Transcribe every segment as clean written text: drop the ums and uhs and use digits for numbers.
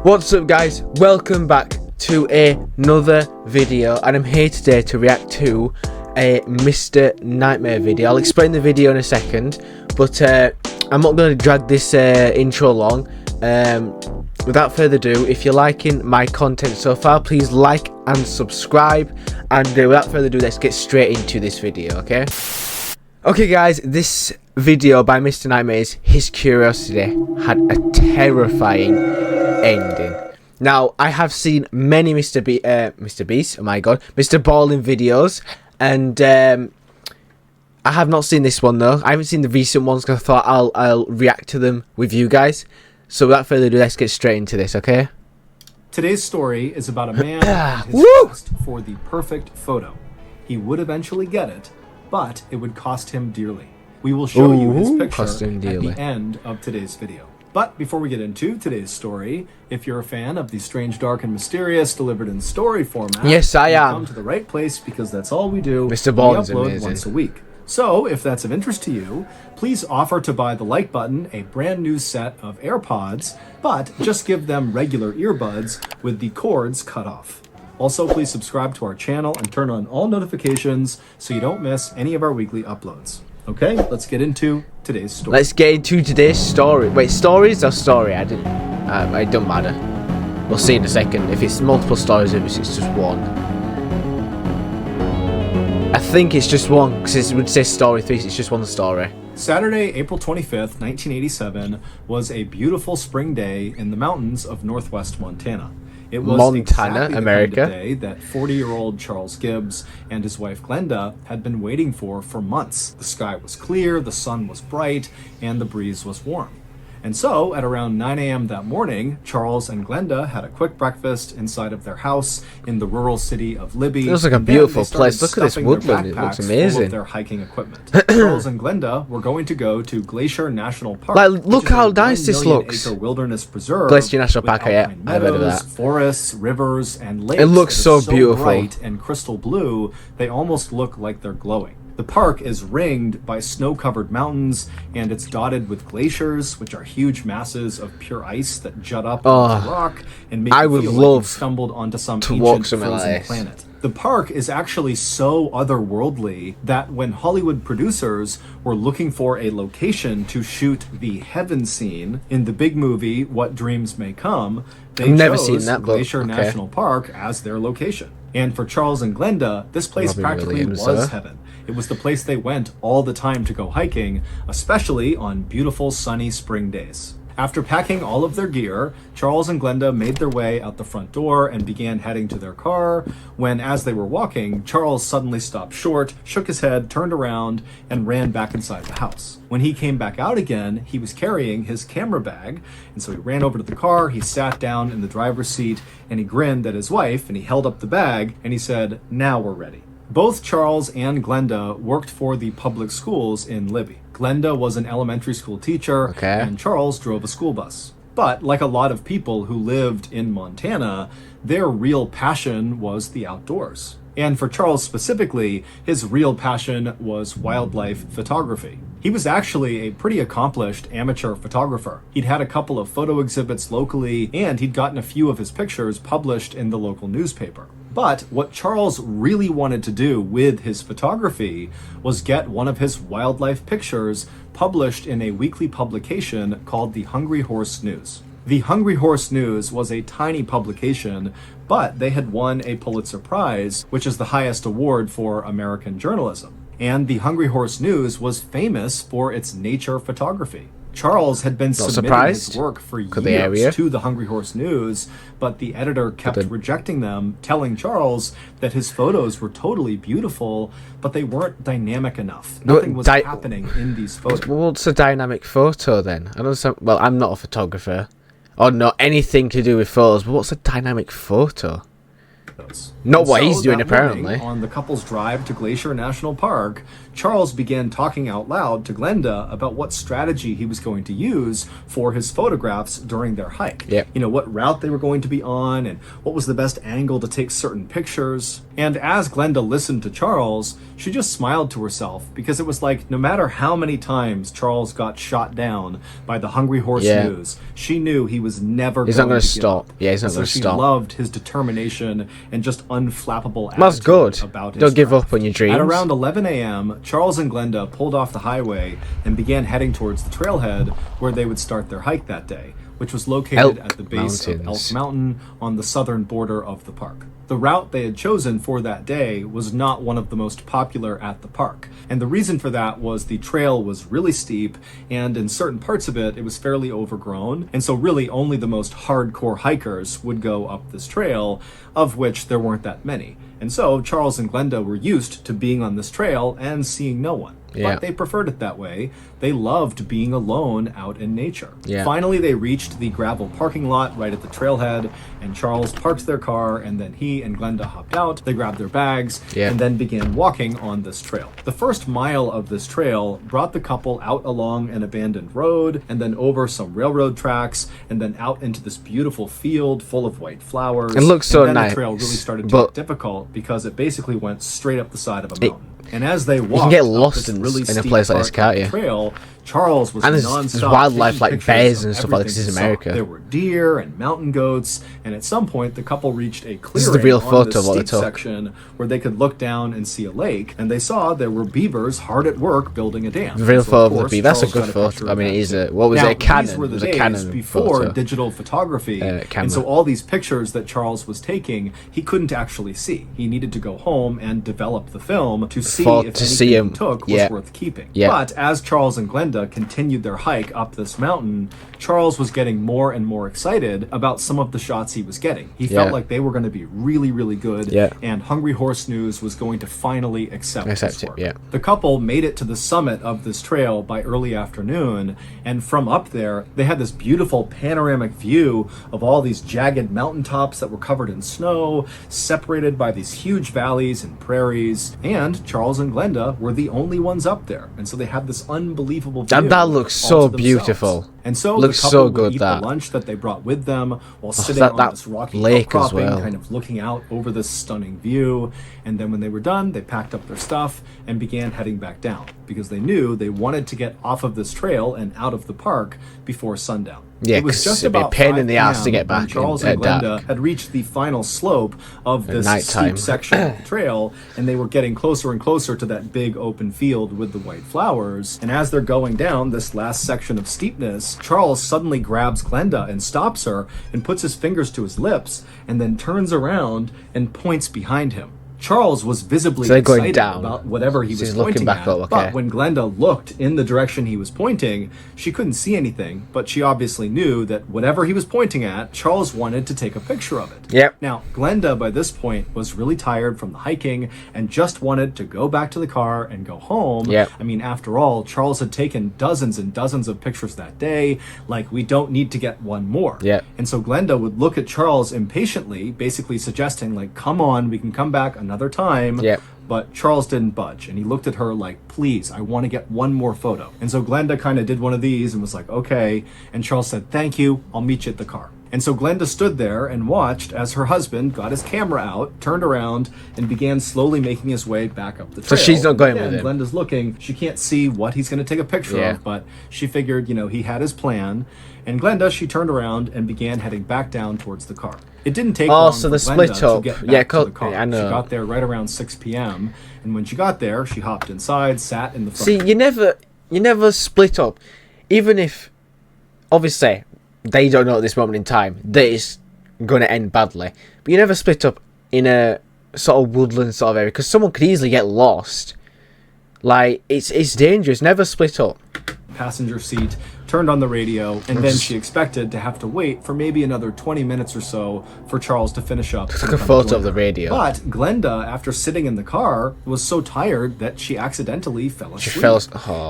What's up guys, welcome back to another video, and I'm here today to react to a Mr. Nightmare video. I'll explain the video in a second, but I'm not going to drag this intro long. Without further ado, if you're liking my content so far, please like and subscribe, and without further ado, let's get straight into this video, okay? Okay guys, this video by Mr. Nightmare's His Curiosity had a terrifying ending. Now, I have seen many Mr. Beast, oh my god, Mr. Ballen videos, and I have not seen this one though. I haven't seen the recent ones because I thought I'll react to them with you guys. So without further ado, let's get straight into this, okay? Today's story is about a man and his quest for the perfect photo. He would eventually get it, but it would cost him dearly. We will show you his picture at the end of today's video. But before we get into today's story, if you're a fan of the strange, dark, and mysterious delivered in story format, yes, I am. Come to the right place because that's all we do. Mr. Ballen's we upload amazing. Once a week. So, if that's of interest to you, please offer to buy the like button a brand new set of AirPods, but just give them regular earbuds with the cords cut off. Also, please subscribe to our channel and turn on all notifications so you don't miss any of our weekly uploads. Okay, let's get into today's story. Let's get into today's story. Wait, stories or story? It don't matter. We'll see in a second if it's multiple stories or if it's just one. I think it's just one, because it would say story 3, so it's just one story. Saturday, April 25th, 1987 was a beautiful spring day in the mountains of northwest Montana. It was Montana, exactly America. The kind of day that 40-year-old Charles Gibbs and his wife Glenda had been waiting for months. The sky was clear, the sun was bright, and the breeze was warm. And so, at around 9 a.m. that morning, Charles and Glenda had a quick breakfast inside of their house in the rural city of Libby. It looks like a beautiful place. Look at this woodland. It looks amazing. Full of their hiking equipment. Charles and Glenda were going to go to Glacier National Park. Like, look how nice this looks. Wilderness preserve. Glacier National Park, yeah, I've heard of that. Forests, rivers, and lakes. It looks so beautiful. Bright and crystal blue, they almost look like they're glowing. The park is ringed by snow-covered mountains, and it's dotted with glaciers, which are huge masses of pure ice that jut up onto rock and make you feel like you've stumbled onto some ancient frozen planet. The park is actually so otherworldly that when Hollywood producers were looking for a location to shoot the heaven scene in the big movie What Dreams May Come, they chose Glacier National Park as their location. And for Charles and Glenda, this place practically was heaven. It was the place they went all the time to go hiking, especially on beautiful sunny spring days. After packing all of their gear, Charles and Glenda made their way out the front door and began heading to their car, when as they were walking, Charles suddenly stopped short, shook his head, turned around, and ran back inside the house. When he came back out again, he was carrying his camera bag, and so he ran over to the car, he sat down in the driver's seat, and he grinned at his wife, and he held up the bag, and he said, "Now we're ready." Both Charles and Glenda worked for the public schools in Libby. Glenda was an elementary school teacher, and Charles drove a school bus. But like a lot of people who lived in Montana, their real passion was the outdoors. And for Charles specifically, his real passion was wildlife photography. He was actually a pretty accomplished amateur photographer. He'd had a couple of photo exhibits locally, and he'd gotten a few of his pictures published in the local newspaper. But what Charles really wanted to do with his photography was get one of his wildlife pictures published in a weekly publication called the Hungry Horse News. The Hungry Horse News was a tiny publication, but they had won a Pulitzer Prize, which is the highest award for American journalism. And the Hungry Horse News was famous for its nature photography. Charles had been submitting his work for years to the Hungry Horse News, but the editor kept rejecting them, telling Charles that his photos were totally beautiful, but they weren't dynamic enough. Nothing was happening in these photos. What's a dynamic photo then? I don't know. Well, I'm not a photographer, or not anything to do with photos, but what's a dynamic photo? those. Not what he's doing, apparently. On the couple's drive to Glacier National Park, Charles began talking out loud to Glenda about what strategy he was going to use for his photographs during their hike. Yep. You know, what route they were going to be on and what was the best angle to take certain pictures. And as Glenda listened to Charles, she just smiled to herself, because it was like, no matter how many times Charles got shot down by the Hungry Horse News, she knew he was never He's going not going to give stop. up. Yeah, he's not And going so to she stop. loved his determination and just unflappable attitude That's good. about his Don't give drive. up on your dreams. At around 11 a.m., Charles and Glenda pulled off the highway and began heading towards the trailhead where they would start their hike that day, which was located Elk at the base of Elk Mountains. Mountain on the southern border of the park. The route they had chosen for that day was not one of the most popular at the park, and the reason for that was the trail was really steep, and in certain parts of it, it was fairly overgrown, and so really only the most hardcore hikers would go up this trail, of which there weren't that many. And so Charles and Glenda were used to being on this trail and seeing no one. Yeah. But they preferred it that way. They loved being alone out in nature. Yeah. Finally, they reached the gravel parking lot right at the trailhead, and Charles parked their car, and then he and Glenda hopped out. They grabbed their bags, Yeah. and then began walking on this trail. The first mile of this trail brought the couple out along an abandoned road, and then over some railroad tracks, and then out into this beautiful field full of white flowers. It looks so and then nice, the trail really started to but- get difficult because it basically went straight up the side of a mountain. And as they walked, can get up lost this in really a steep place like this, part of can't the you? Trail, Charles was And there's nonstop wildlife taking like pictures bears of and stuff like this everything in he saw. America. There were deer and mountain goats, and at some point, the couple reached a clearing This is the real on photo this of what they steep took. section where they could look down and see a lake, and they saw there were beavers hard at work building a dam. The real So, photo of the course, beaver. That's a Charles good got photo. picture I of mean, that it is too. a what was Now, it? A Canon. these were the It was a days Canon before photo. digital photography, camera. and so all these pictures that Charles was taking, he couldn't actually see. He needed to go home and develop the film to see if To see anything him. he took was Yeah. worth keeping. Yeah. But as Charles and Glenda continued their hike up this mountain, Charles was getting more and more excited about some of the shots he was getting. He felt Yeah. like they were going to be really, really good, Yeah. and Hungry Horse News was going to finally accept his it, work. yeah. The couple made it to the summit of this trail by early afternoon, and from up there, they had this beautiful panoramic view of all these jagged mountaintops that were covered in snow, separated by these huge valleys and prairies, and Charles and Glenda were the only ones up there, and so they had this unbelievable view. That looks all so to themselves. beautiful. And so Looks the couple so would good, eat that. the lunch that they brought with them while sitting that- on that this rocky lake as outcropping, well. kind of looking out over this stunning view. And then when they were done, they packed up their stuff and began heading back down because they knew they wanted to get off of this trail and out of the park before sundown. Yeah, it was 'cause just it'd be a about pain 5 in the ass to p.m. get when back Charles in and at Glenda dark. had reached the final slope of this nighttime. steep section of the trail, and they were getting closer and closer to that big open field with the white flowers. And as they're going down this last section of steepness, Charles suddenly grabs Glenda and stops her and puts his fingers to his lips and then turns around and points behind him. Charles was visibly So they're going excited down. about whatever he So was he's looking pointing back at, up, okay. but when Glenda looked in the direction he was pointing, she couldn't see anything, but she obviously knew that whatever he was pointing at, Charles wanted to take a picture of it. Yep. Now, Glenda, by this point, was really tired from the hiking and just wanted to go back to the car and go home. Yep. I mean, after all, Charles had taken dozens and dozens of pictures that day. Like, we don't need to get one more. Yep. And so Glenda would look at Charles impatiently, basically suggesting, like, come on, we can come back another time. Yep. But Charles didn't budge, and he looked at her like, please, I want to get one more photo. And so Glenda kind of did one of these and was like, okay. And Charles said, thank you, I'll meet you at the car. And so Glenda stood there and watched as her husband got his camera out, turned around, and began slowly making his way back up the trail. So she's not going And with him. Glenda's looking. She can't see what he's going to take a picture Yeah. of, but she figured, he had his plan. And Glenda, she turned around and began heading back down towards the car. It didn't take long so for the Glenda split to up. get back Yeah, to the car. yeah, I know. She got there right around 6 p.m. And when she got there, she hopped inside, sat in the front. See, you never split up, even if, obviously, they don't know at this moment in time that it's going to end badly. But you never split up in a sort of woodland sort of area because someone could easily get lost. Like it's dangerous. Never split up. Passenger seat, turned on the radio, and then she expected to have to wait for maybe another 20 minutes or so for Charles to finish up. Took a photo of the radio. But Glenda, after sitting in the car, was so tired that she accidentally fell asleep. She fell.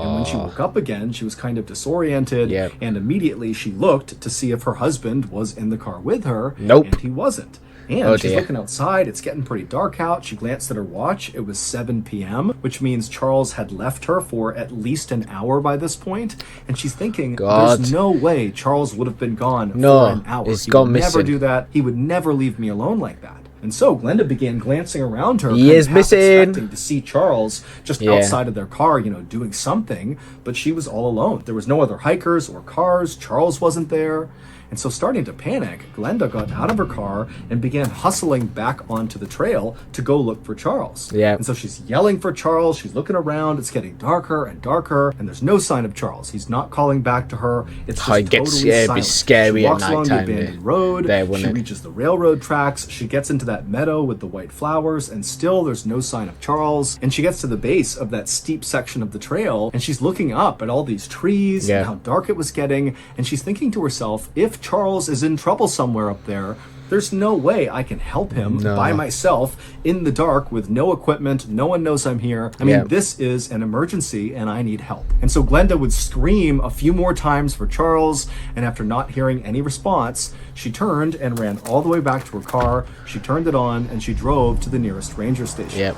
And when she woke up again, she was kind of disoriented, Yep. and immediately she looked to see if her husband was in the car with her, Nope. and he wasn't. And Oh she's dear. looking outside. It's getting pretty dark out. She glanced at her watch. It was 7 p.m., which means Charles had left her for at least an hour by this point. And she's thinking, God. there's no way Charles would have been gone No, for an hour. he's He gone would never missing. do that. He would never leave me alone like that. And so Glenda began glancing around her, He kind is of half missing. expecting to see Charles just Yeah. outside of their car, doing something. But she was all alone. There was no other hikers or cars. Charles wasn't there. And so, starting to panic, Glenda got out of her car and began hustling back onto the trail to go look for Charles. Yeah. And so she's yelling for Charles. She's looking around. It's getting darker and darker, and there's no sign of Charles. He's not calling back to her. It's just Oh, it gets- totally yeah, it'd be silent. scary She at walks along the nighttime, abandoned road. there, She wouldn't it? reaches the railroad tracks. She gets into that meadow with the white flowers, and still there's no sign of Charles. And she gets to the base of that steep section of the trail, and she's looking up at all these trees Yeah. and how dark it was getting, and she's thinking to herself, if Charles is in trouble somewhere up there, there's no way I can help him No. by myself in the dark with no equipment. No one knows I'm here. I mean, Yeah. this is an emergency and I need help. And so Glenda would scream a few more times for Charles, and after not hearing any response, she turned and ran all the way back to her car. She turned it on and she drove to the nearest ranger station. Yep.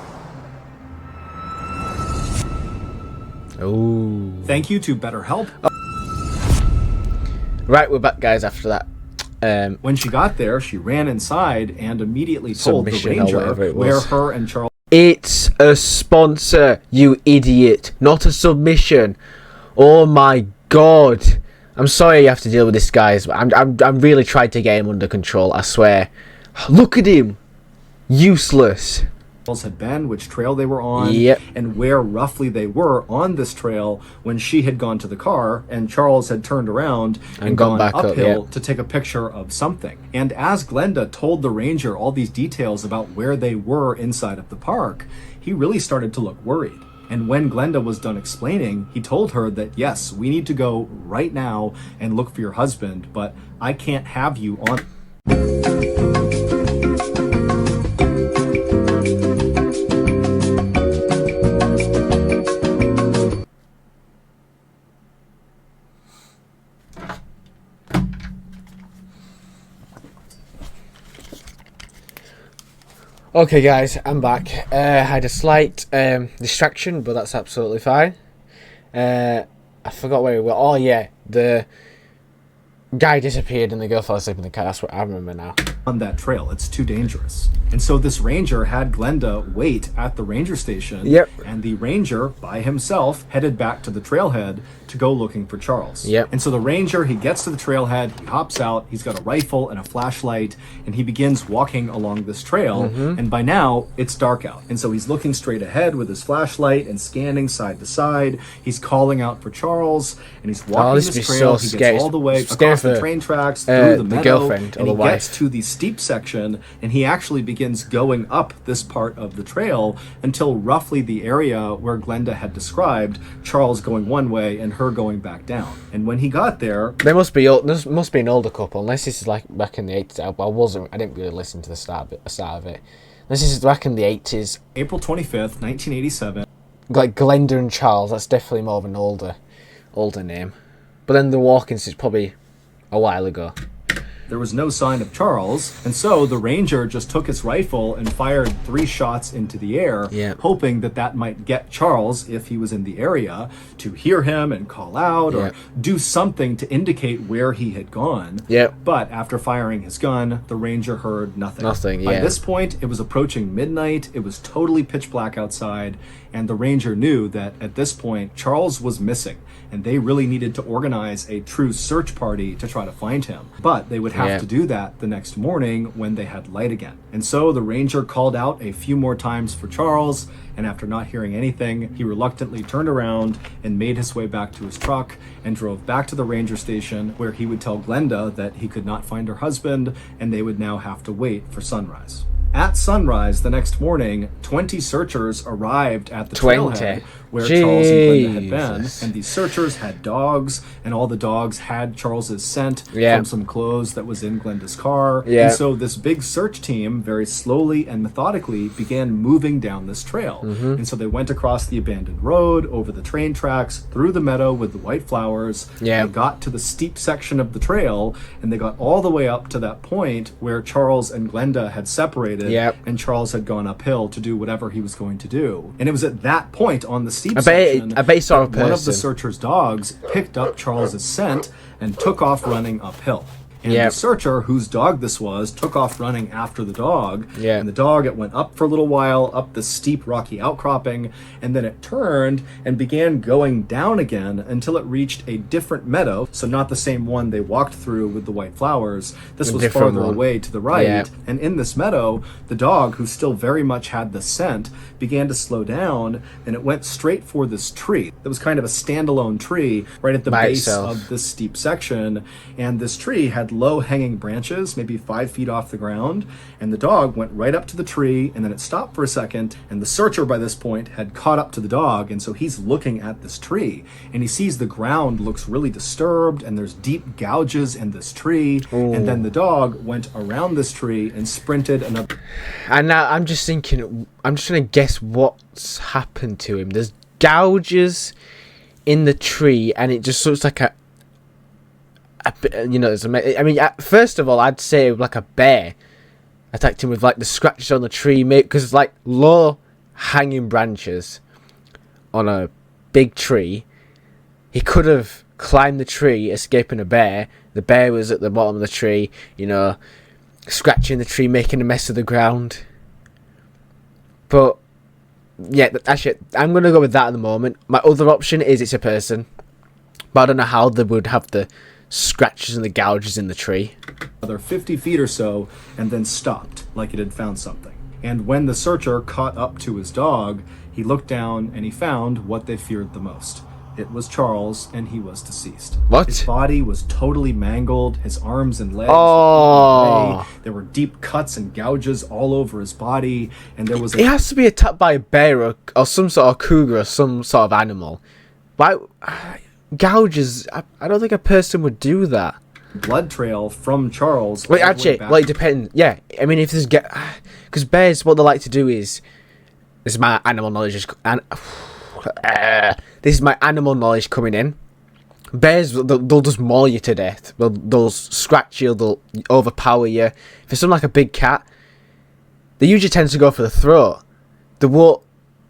Oh. Thank you to BetterHelp. Right, we're back, guys. After that, When she got there, she ran inside and immediately told the Submission or ranger whatever it where was. her and Charles it's a sponsor, you idiot, not a submission. Oh my god. I'm sorry you have to deal with this, guys, but I'm really trying to get him under control. I swear. Look at him. Useless. had been, which trail they were on, Yep. and where roughly they were on this trail when she had gone to the car and Charles had turned around and gone gone back up, uphill yeah. to take a picture of something. And as Glenda told the ranger all these details about where they were inside of the park, he really started to look worried. And when Glenda was done explaining, he told her that, yes, we need to go right now and look for your husband, but I can't have you on. Okay, guys, I'm back. Had a slight distraction, but that's absolutely fine. I forgot where we were. Oh, yeah, the guy disappeared and the girl fell asleep in the car. That's what I remember now. On that trail. It's too dangerous. And so this ranger had Glenda wait at the ranger station. Yep. And the ranger, by himself, headed back to the trailhead to go looking for Charles. Yep. And so the ranger, he gets to the trailhead, he hops out, he's got a rifle and a flashlight, and he begins walking along this trail. And by now, it's dark out. And so he's looking straight ahead with his flashlight and scanning side to side. He's calling out for Charles, and he's walking this would be this trail. so He scary. gets all the way It's scary across the for, train tracks, through the the meadow, girlfriend or and the he wife. gets to the steep section, and he actually begins going up this part of the trail until roughly the area where Glenda had described Charles going one way and her going back down. And when he got there, There must be an older couple, unless this is like back in the 80s. I didn't really listen to the start of it. Unless this is back in the 80s, April 25th, 1987, like Glenda and Charles. That's definitely more of an older name. But then the Walkins is probably a while ago. there was no sign of Charles, and so the ranger just took his rifle and fired 3 shots into the air, Yeah. hoping that that might get Charles, if he was in the area, to hear him and call out Yeah. or do something to indicate where he had gone. Yep. But after firing his gun, the ranger heard nothing. Nothing, By yeah. this point, it was approaching midnight. It was totally pitch black outside, and the ranger knew that at this point, Charles was missing, and they really needed to organize a true search party to try to find him. But they would have Yeah. to do that the next morning when they had light again. And so the ranger called out a few more times for Charles, and after not hearing anything, he reluctantly turned around and made his way back to his truck and drove back to the ranger station, where he would tell Glenda that he could not find her husband and they would now have to wait for sunrise. At sunrise the next morning, 20 searchers arrived at the 20? trailhead where Charles and Glenda had been. Jesus. And these searchers had dogs, and all the dogs had Charles's scent Yeah. from some clothes that was in Glenda's car. Yeah. And so this big search team very slowly and methodically began moving down this trail. And so they went across the abandoned road, over the train tracks, through the meadow with the white flowers. Yeah. They got to the steep section of the trail, and they got all the way up to that point where Charles and Glenda had separated, Yep. and Charles had gone uphill to do whatever he was going to do. And it was at that point on the steep I bet section he saw a that one of the person. searcher's dogs picked up Charles's scent and took off running uphill. And Yep. the searcher, whose dog this was, took off running after the dog. Yeah. And the dog, it went up for a little while, up this steep rocky outcropping, and then it turned and began going down again until it reached a different meadow. So not the same one they walked through with the white flowers. This was different farther one. away to the right. Yeah. And in this meadow, the dog, who still very much had the scent, began to slow down, and it went straight for this tree. That was kind of a standalone tree right at the By base itself. of this steep section. And this tree had low hanging branches, maybe 5 feet off the ground. And the dog went right up to the tree, and then it stopped for a second. And the searcher by this point had caught up to the dog. And so he's looking at this tree, and he sees the ground looks really disturbed, and there's deep gouges in this tree. And then the dog went around this tree and sprinted another. And now I'm just thinking, I'm just trying to guess what's happened to him. There's gouges in the tree, and it just looks like a bit, you know, I mean, first of all, I'd say like a bear attacked him with like the scratches on the tree, because it's like low hanging branches on a big tree. He could have climbed the tree, escaping a bear. The bear was at the bottom of the tree, you know, scratching the tree, making a mess of the ground. But yeah, actually, I'm going to go with that at the moment. My other option is it's a person, but I don't know how they would have the scratches and the gouges in the tree. Another 50 feet or so, and then stopped like it had found something. And when the searcher caught up to his dog, he looked down and he found what they feared the most. It was Charles, and he was deceased. What? His body was totally mangled. His arms and legs Oh. were eaten away. There were deep cuts and gouges all over his body, and there was It has to be attacked by a bear or some sort of cougar or some sort of animal. Why? Gouges? I don't think a person would do that. blood trail from Charles. Wait, all the way actually, back well, it depends. Yeah, I mean, if there's because bears, what they like to do is, this is my animal knowledge, this is my animal knowledge coming in. Bears, they'll just maul you to death. They'll scratch you. They'll overpower you. If it's something like a big cat, they usually tend to go for the throat. They won't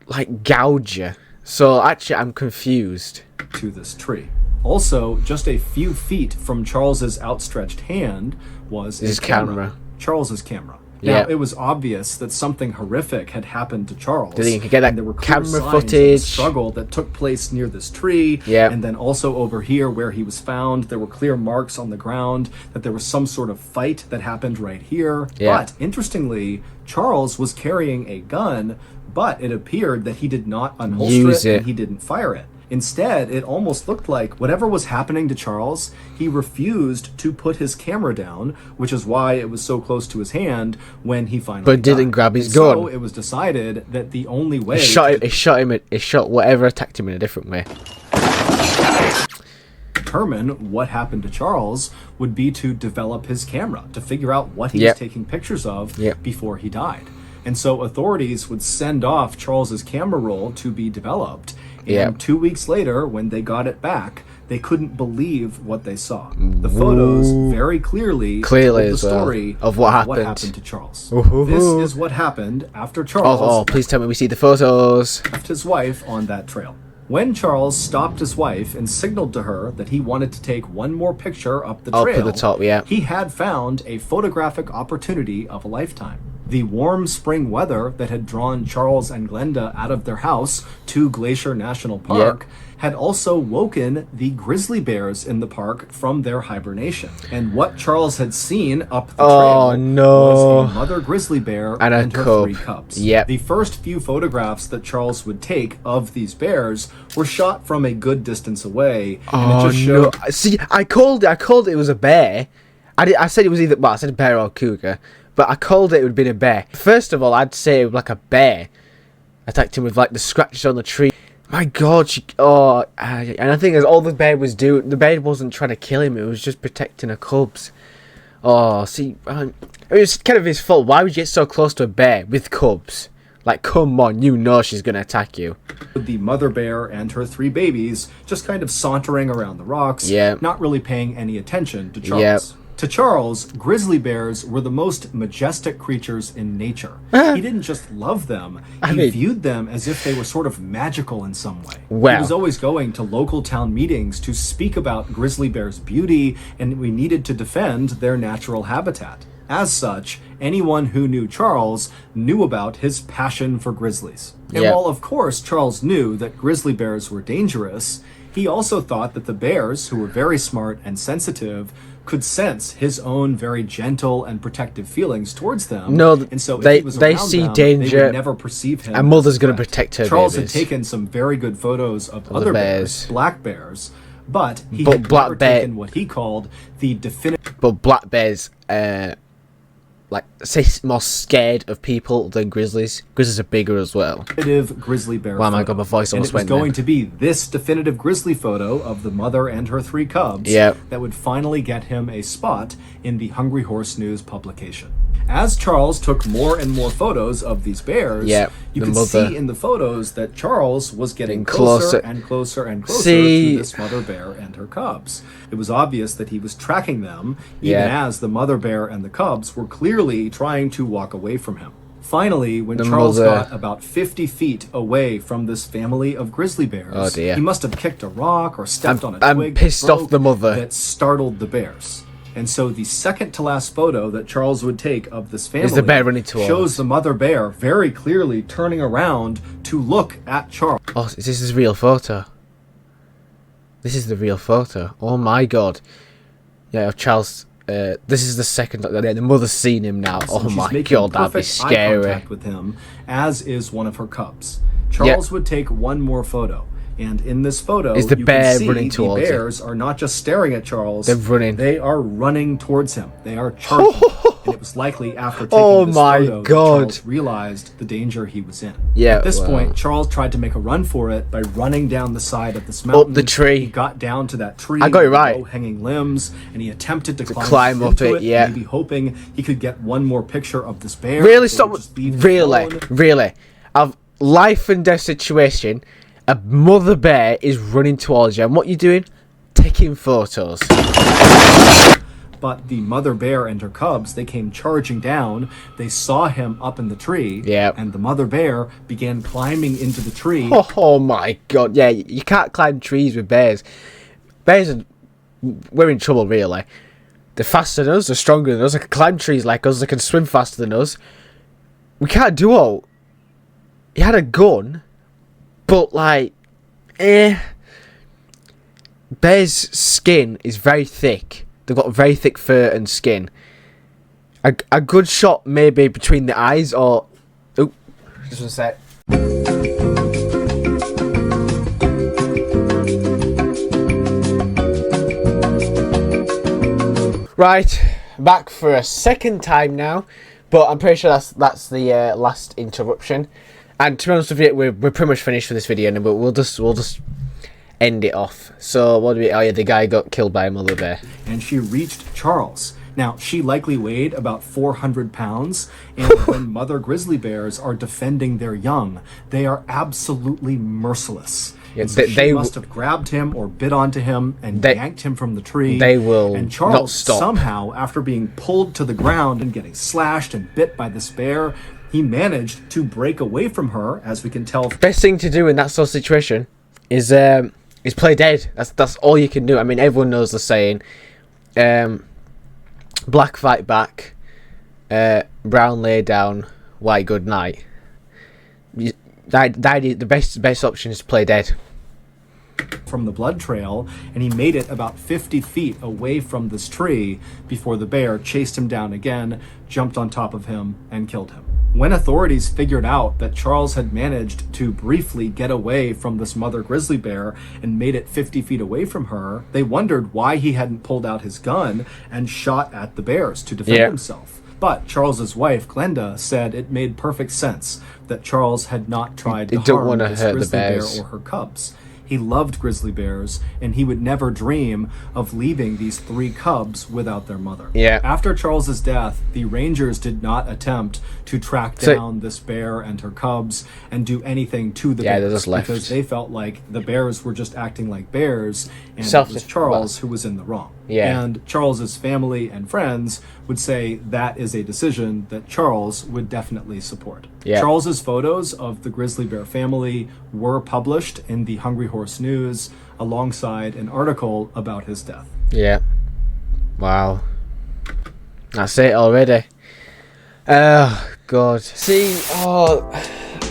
like gouge you. So actually, I'm confused. to this tree. Also, just a few feet from Charles's outstretched hand was His a camera. camera. Charles's camera. Now, Yeah. it was obvious that something horrific had happened to Charles. Do you think you could get that and there were clear camera signs of the footage? struggle that took place near this tree. Yeah. And then also over here where he was found, there were clear marks on the ground that there was some sort of fight that happened right here. Yeah. But interestingly, Charles was carrying a gun, but it appeared that he did not unholster Use it. and he didn't fire it. Instead, it almost looked like whatever was happening to Charles, he refused to put his camera down, which is why it was so close to his hand when he finally But didn't died. grab his And so gun. it was decided that the only way It shot whatever attacked him in a different way. determine what happened to Charles would be to develop his camera, to figure out what he Yep. was taking pictures of Yep. before he died. And so authorities would send off Charles's camera roll to be developed. And Yep. 2 weeks later, when they got it back, they couldn't believe what they saw. The photos very clearly told the as well, story of what happened. to Charles. Ooh. This is what happened after Charles Oh, please tell me we see the photos. left his wife on that trail. When Charles stopped his wife and signaled to her that he wanted to take one more picture up the Up at trail, the top, yeah. he had found a photographic opportunity of a lifetime. The warm spring weather that had drawn Charles and Glenda out of their house to Glacier National Park had also woken the grizzly bears in the park from their hibernation. And what Charles had seen up the Oh, trail no. was a mother grizzly bear And a her cub. 3 cubs. Yep. The first few photographs that Charles would take of these bears were shot from a good distance away, and it just no! showed See, I called it was a bear. I said it was either I said a bear or a cougar, but I called it would have been a bear. First of all, I'd say like a bear attacked him with like the scratches on the tree. My God, and I think as all the bear was doing, the bear wasn't trying to kill him; it was just protecting her cubs. Oh, see, it was kind of his fault. Why would you get so close to a bear with cubs? Like, come on, you know she's gonna attack you. The mother bear and her 3 babies just kind of sauntering around the rocks, Yep. not really paying any attention to Charles. Yep. To Charles, grizzly bears were the most majestic creatures in nature. He didn't just love them, he viewed them as if they were sort of magical in some way. Well. He was always going to local town meetings to speak about grizzly bears' beauty, and we needed to defend their natural habitat. As such, anyone who knew Charles knew about his passion for grizzlies. And Yep. while of course Charles knew that grizzly bears were dangerous, he also thought that the bears, who were very smart and sensitive, could sense his own very gentle and protective feelings towards them. No, and so if they- he was they around see them, danger, they would never perceive him. and mother's as a gonna threat. protect her Charles babies. had taken some very good photos of other bears, black bears, but he But had black never bear- taken what he called the definitive But black bears, like, say, more scared of people than grizzlies. Grizzlies are bigger as well. grizzly bear Wow, photo. my God, my voice And almost it was went going there. to be this definitive grizzly photo of the mother and her 3 cubs Yep. that would finally get him a spot in the Hungry Horse News publication. As Charles took more and more photos of these bears, Yep, you the could mother- see in the photos that Charles was getting closer. closer and closer and closer See- to this mother bear and her cubs. It was obvious that he was tracking them, even Yeah. as the mother bear and the cubs were clearly trying to walk away from him. Finally, when The Charles mother- got about 50 feet away from this family of grizzly bears, Oh, dear. he must have kicked a rock or stepped on a I'm twig pissed that broke off the mother. that startled the bears. And so the second to last photo that Charles would take of this family the bear running towards. shows the mother bear very clearly turning around to look at Charles. Oh, this is a real photo. This is the real photo. Oh my God. Yeah, Charles. This is the second. The mother's seen him now. Oh And she's my making God, that'd be perfect eye scary. contact with him, as is one of her cubs. Charles would take one more photo, and in this photo, Is the you bear can see running the towards him? bears are not just staring at Charles; They're running. They are running towards him. They are charging. And it was likely after taking Oh this my photo that God. Charles realized the danger he was in. Yeah, At this well. point, Charles tried to make a run for it by running down the side of this mountain. the tree. He got down to that tree. I got it with right. low-hanging limbs, and he attempted to climb up into it, yeah. maybe hoping he could get one more picture of this bear. Really, It stop. would just be his Really, own. really. Of life and death situation, a mother bear is running towards you, and what you doing? Taking photos. But the mother bear and her cubs, they came charging down. They saw him up in the tree. Yep. And the mother bear began climbing into the tree. Oh my God. Yeah, you can't climb trees with bears. Bears are. We're in trouble, really. They're faster than us, they're stronger than us, they can climb trees like us, they can swim faster than us. We can't do all. He had a gun, but like, bear's skin is very thick. They've got very thick fur and skin. A good shot maybe between the eyes or... Oh, just one sec. Right, back for a second time now, but I'm pretty sure that's the last interruption. And to be honest with you, we're pretty much finished with this video, but we'll just end it off. So what do we? Oh yeah, the guy got killed by a mother bear. And she reached Charles. Now, she likely weighed about 400 pounds, and when mother grizzly bears are defending their young, they are absolutely merciless. Yeah, And so they she must have grabbed him or bit onto him and yanked him from the tree. They will And not Charles, stop. somehow, after being pulled to the ground and getting slashed and bit by this bear, he managed to break away from her, as we can tell. Best thing to do in that sort of situation is play dead. That's all you can do. I mean, everyone knows the saying. Black fight back, brown lay down, white good night. The best option is to play dead. From the blood trail, and he made it about 50 feet away from this tree before the bear chased him down again, jumped on top of him, and killed him. When authorities figured out that Charles had managed to briefly get away from this mother grizzly bear and made it 50 feet away from her, they wondered why he hadn't pulled out his gun and shot at the bears to defend himself. But Charles's wife, Glenda, said it made perfect sense that Charles had not tried to don't harm wanna this hurt the grizzly bear bears. or her cubs. He loved grizzly bears, and he would never dream of leaving these 3 cubs without their mother. Yeah. After Charles's death, the rangers did not attempt to track down this bear and her cubs and do anything to the Yeah, they bears just left. because they felt like the bears were just acting like bears, and it Self- was Charles who was in the wrong. Yeah. And Charles's family and friends would say that is a decision that Charles would definitely support. Yeah. Charles's photos of the grizzly bear family were published in the Hungry Horse News alongside an article about his death. Yeah. Wow. That's it already. Oh, God. See,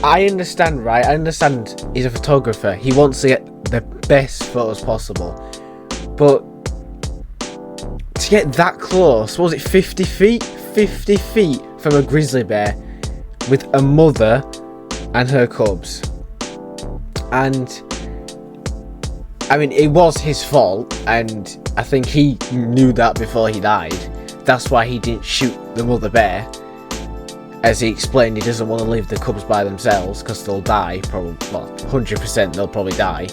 I understand, right? I understand he's a photographer. He wants to get the best photos possible. But to get that close, what was it, 50 feet? 50 feet from a grizzly bear with a mother and her cubs. And I mean, it was his fault, and I think he knew that before he died. That's why he didn't shoot the mother bear. As he explained, he doesn't want to leave the cubs by themselves because they'll die. Probably, well, 100% they'll probably die.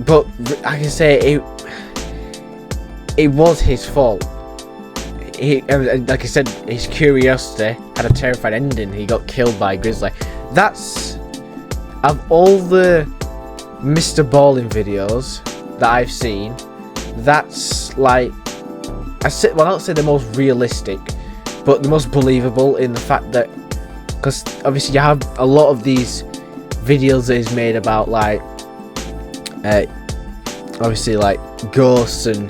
But I can say it was his fault. Like I said, his curiosity had a terrifying ending. He got killed by a grizzly. That's, of all the Mr. Ballen videos that I've seen, that's like, I don't say the most realistic, but the most believable in the fact that, because obviously you have a lot of these videos that is made about like, obviously like ghosts and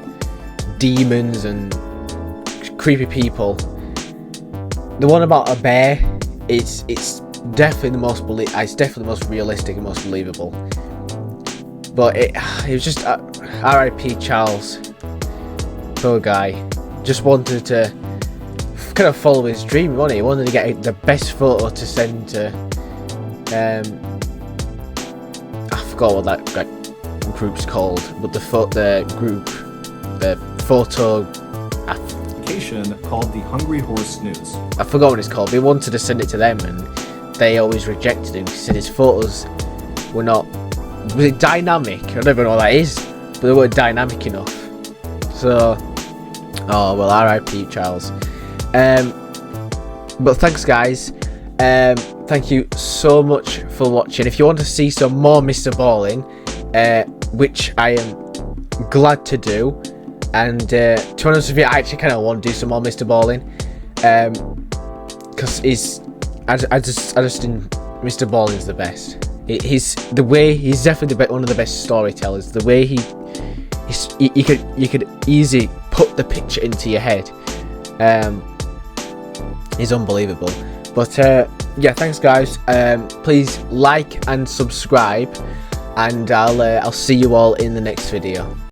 demons and creepy people. The one about a bear, it's definitely the most it's definitely the most realistic and most believable. But it was just R.I.P. Charles, poor guy. Just wanted to kind of follow his dream, wasn't he? He wanted to get the best photo to send to I forgot what that group's called, but the photo Application called the Hungry Horse News. I forgot what it's called. He wanted to send it to them, and they always rejected him. He said his photos were not dynamic. I don't even know what that is, but they weren't dynamic enough. So, oh well, R.I.P. Charles. But thanks, guys. Thank you so much for watching. If you want to see some more Mr. Ballen, which I am glad to do, and to be honest with you, I actually kind of want to do some more Mr. Ballen, because I just think Mr. Ballen's the best. He's definitely one of the best storytellers. The way you could easily put the picture into your head is unbelievable. But yeah, thanks guys. Please like and subscribe, and I'll see you all in the next video.